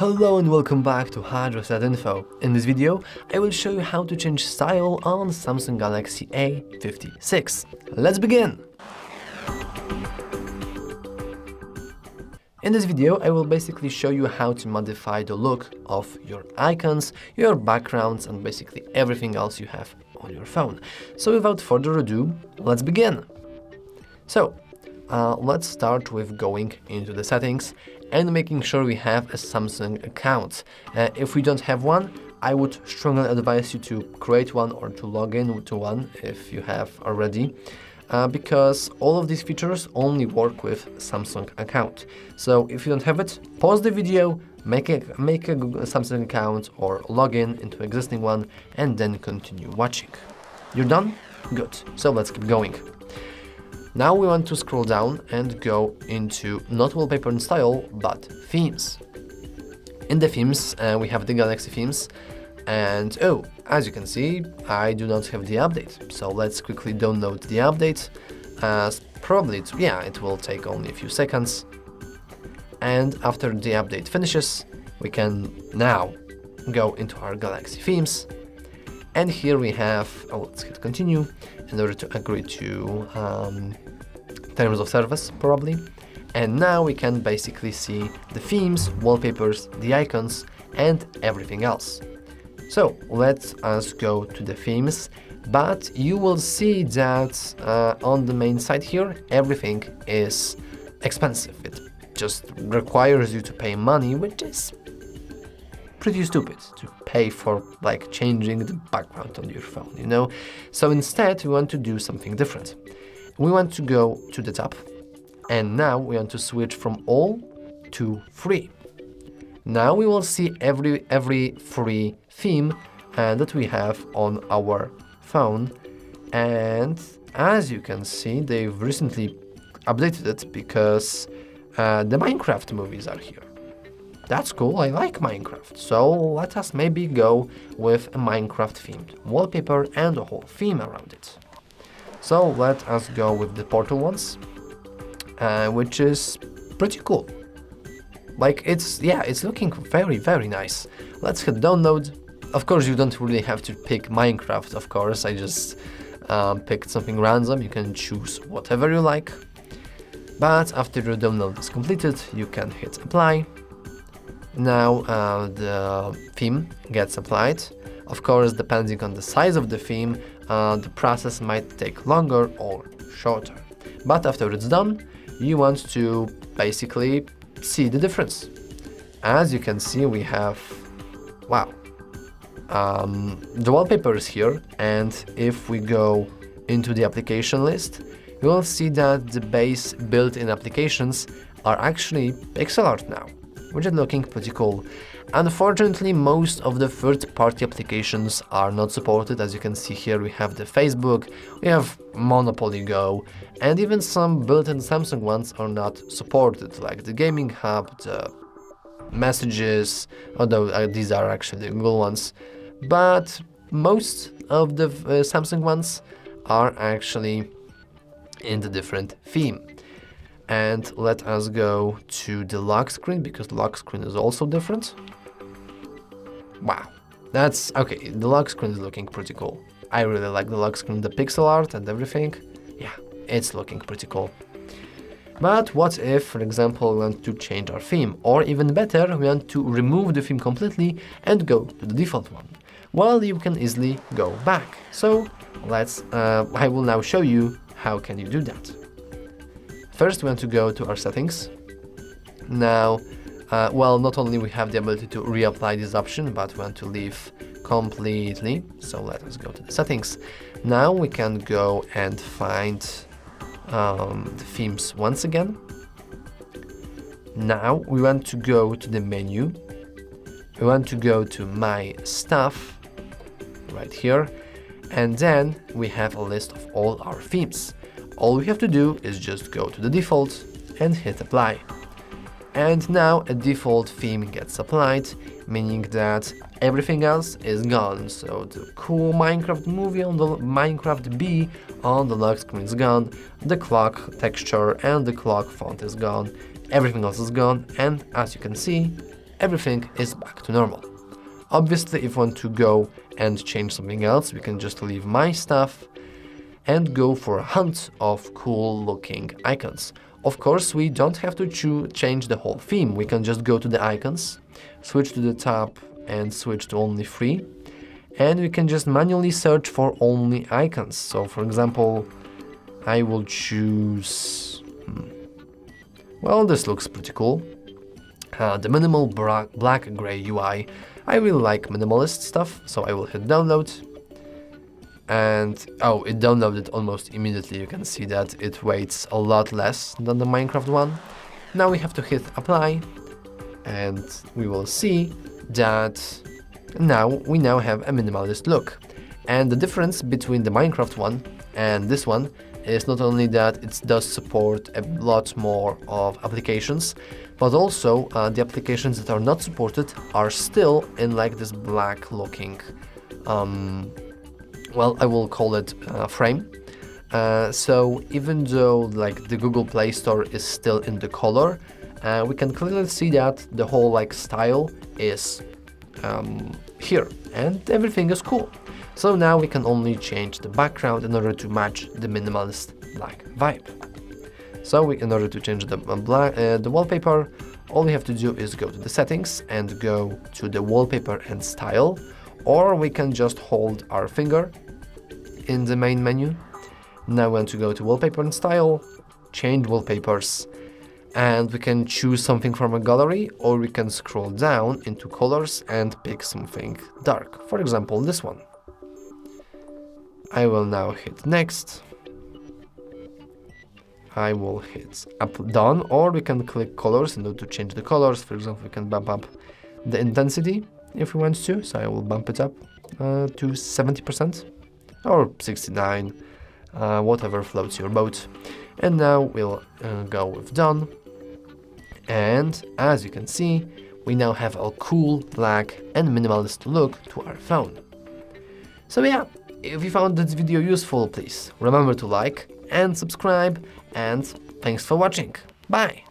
Hello and welcome back to HardReset.Info. In this video, I will show you how to change style on Samsung Galaxy A26. Let's begin! In this video, I will basically show you how to modify the look of your icons, your backgrounds, and basically everything else you have on your phone. So without further ado, let's begin! So, let's start with going into the settings and making sure we have a Samsung account. If we don't have one, I would strongly advise you to create one or to log in to one if you have already, because all of these features only work with Samsung account. So if you don't have it, pause the video, make a Samsung account or log in into existing one and then continue watching. You're done? Good. So let's keep going. Now we want to scroll down and go into not wallpaper and style, but themes. In the themes, we have the Galaxy themes, and as you can see, I do not have the update. So let's quickly download the update. Probably, it will take only a few seconds. And after the update finishes, we can now go into our Galaxy themes. And here we have, let's hit continue in order to agree to terms of service, probably. And now we can basically see the themes, wallpapers, the icons, and everything else. So let us go to the themes, but you will see that on the main side here, everything is expensive. It just requires you to pay money, which is pretty stupid to pay for like changing the background on your phone, you know? So instead, we want to do something different. We want to go to the top, and now we want to switch from all to free. Now we will see every free theme that we have on our phone, and as you can see, they've recently updated it because the Minecraft movies are here. That's cool, I like Minecraft, so let us maybe go with a Minecraft themed wallpaper and a whole theme around it. So let us go with the portal ones, which is pretty cool. Like it's looking very, very nice. Let's hit download. Of course, you don't really have to pick Minecraft, of course, I just picked something random. You can choose whatever you like. But after your download is completed, you can hit apply. Now the theme gets applied. Of course, depending on the size of the theme, the process might take longer or shorter. But after it's done, you want to basically see the difference. As you can see, we have, the wallpaper is here, and if we go into the application list, you will see that the base built-in applications are actually pixel art now, which is looking pretty cool. Unfortunately, most of the third-party applications are not supported. As you can see here, we have the Facebook, we have Monopoly Go, and even some built-in Samsung ones are not supported, like the Gaming Hub, the Messages, although these are actually Google ones. But most of the Samsung ones are actually in the different theme. And let us go to the lock screen, because the lock screen is also different. Wow, that's okay. The lock screen is looking pretty cool. I really like the lock screen, the pixel art and everything. Yeah, it's looking pretty cool. But what if, for example, we want to change our theme, or even better, we want to remove the theme completely and go to the default one? Well, you can easily go back. So I will now show you how can you do that. First, we want to go to our settings. Now, not only we have the ability to reapply this option, but we want to leave completely. So let us go to the settings. Now we can go and find the themes once again. Now we want to go to the menu. We want to go to My Stuff right here. And then we have a list of all our themes. All we have to do is just go to the default and hit apply. And now a default theme gets applied, meaning that everything else is gone. So the cool Minecraft movie on the Minecraft bee on the lock screen is gone, the clock texture and the clock font is gone, everything else is gone, and as you can see, everything is back to normal. Obviously, if we want to go and change something else, we can just leave My Stuff and go for a hunt of cool looking icons. Of course, we don't have to change the whole theme. We can just go to the icons, switch to the tab and switch to only 3. And we can just manually search for only icons. So for example, I will choose, well, this looks pretty cool. The minimal black gray UI. I really like minimalist stuff, so I will hit download. And oh, it downloaded almost immediately. You can see that it weighs a lot less than the Minecraft one. Now we have to hit apply, and we will see that we now have a minimalist look. And the difference between the Minecraft one and this one is not only that it does support a lot more of applications, but also the applications that are not supported are still in like this black looking, well, I will call it frame. So even though like the Google Play Store is still in the color, we can clearly see that the whole like style is here and everything is cool. So now we can only change the background in order to match the minimalist black vibe. So in order to change the wallpaper, all we have to do is go to the settings and go to the wallpaper and style, or we can just hold our finger in the main menu. Now we want to go to wallpaper and style, change wallpapers, and we can choose something from a gallery, or we can scroll down into colors and pick something dark. For example, this one. I will now hit next. I will hit done, or we can click colors in order to change the colors. For example, we can bump up the intensity if we want to. So I will bump it up to 70% or 69, whatever floats your boat. And now we'll go with done. And as you can see, we now have a cool black and minimalist look to our phone. So yeah, if you found this video useful, please remember to like and subscribe, and thanks for watching. Bye!